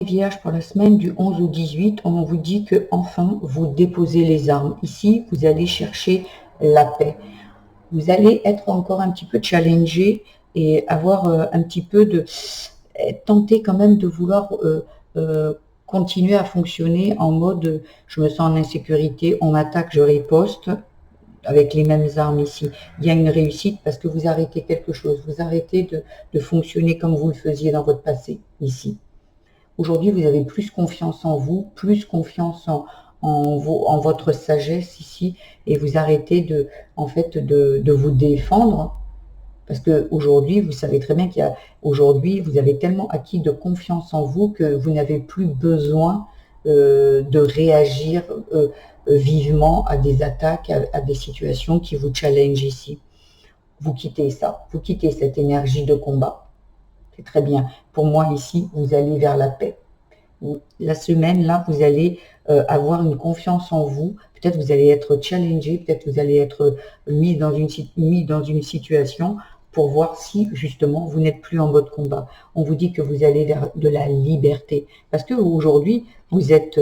Vierge, pour la semaine du 11 au 18, on vous dit que enfin vous déposez les armes. Ici, vous allez chercher la paix. Vous allez être encore un petit peu challengé et avoir un petit peu de tenter quand même de vouloir continuer à fonctionner en mode je me sens en insécurité, on m'attaque, je riposte avec les mêmes armes ici. Il y a une réussite parce que vous arrêtez quelque chose, vous arrêtez de fonctionner comme vous le faisiez dans votre passé ici. Aujourd'hui, vous avez plus confiance en vous, plus confiance en votre sagesse ici, et vous arrêtez en fait, de vous défendre, parce qu'aujourd'hui, vous savez très bien aujourd'hui, vous avez tellement acquis de confiance en vous que vous n'avez plus besoin de réagir vivement à des attaques, à des situations qui vous challengent ici. Vous quittez ça, vous quittez cette énergie de combat. C'est très bien. Pour moi, ici, vous allez vers la paix. La semaine, là, vous allez avoir une confiance en vous. Peut-être vous allez être challengé, peut-être vous allez être mis dans une situation pour voir si, justement, vous n'êtes plus en mode combat. On vous dit que vous allez vers de la liberté. Parce qu'aujourd'hui, vous êtes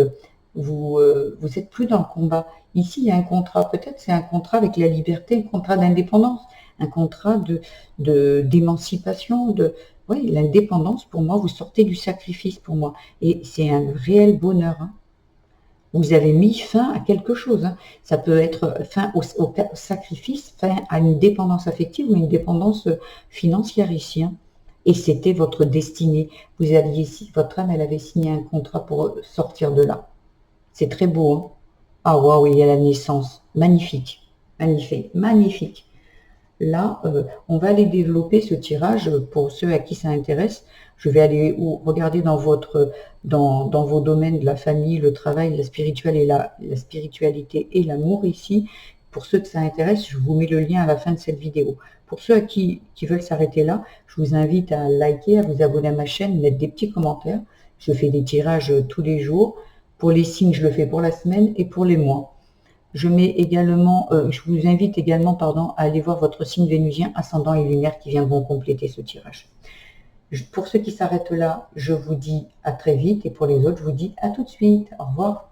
plus dans le combat. Ici, il y a un contrat. Peut-être c'est un contrat avec la liberté, un contrat d'indépendance, un contrat d'émancipation, oui, l'indépendance, pour moi, vous sortez du sacrifice pour moi. Et c'est un réel bonheur. Hein. Vous avez mis fin à quelque chose. Hein. Ça peut être fin au sacrifice, fin à une dépendance affective ou une dépendance financière ici. Hein. Et c'était votre destinée. Votre âme, elle avait signé un contrat pour sortir de là. C'est très beau. Hein. Ah waouh, il y a la naissance. Magnifique. Magnifique. Magnifique. Là, on va aller développer ce tirage pour ceux à qui ça intéresse. Je vais aller regarder dans vos domaines de la famille, le travail, la spiritualité et l'amour ici. Pour ceux que ça intéresse, je vous mets le lien à la fin de cette vidéo. Pour ceux qui veulent s'arrêter là, je vous invite à liker, à vous abonner à ma chaîne, mettre des petits commentaires. Je fais des tirages tous les jours. Pour les signes, je le fais pour la semaine et pour les mois. Je vous invite également, à aller voir votre signe vénusien, ascendant et lunaire qui viendront compléter ce tirage. Pour ceux qui s'arrêtent là, je vous dis à très vite et pour les autres, je vous dis à tout de suite. Au revoir.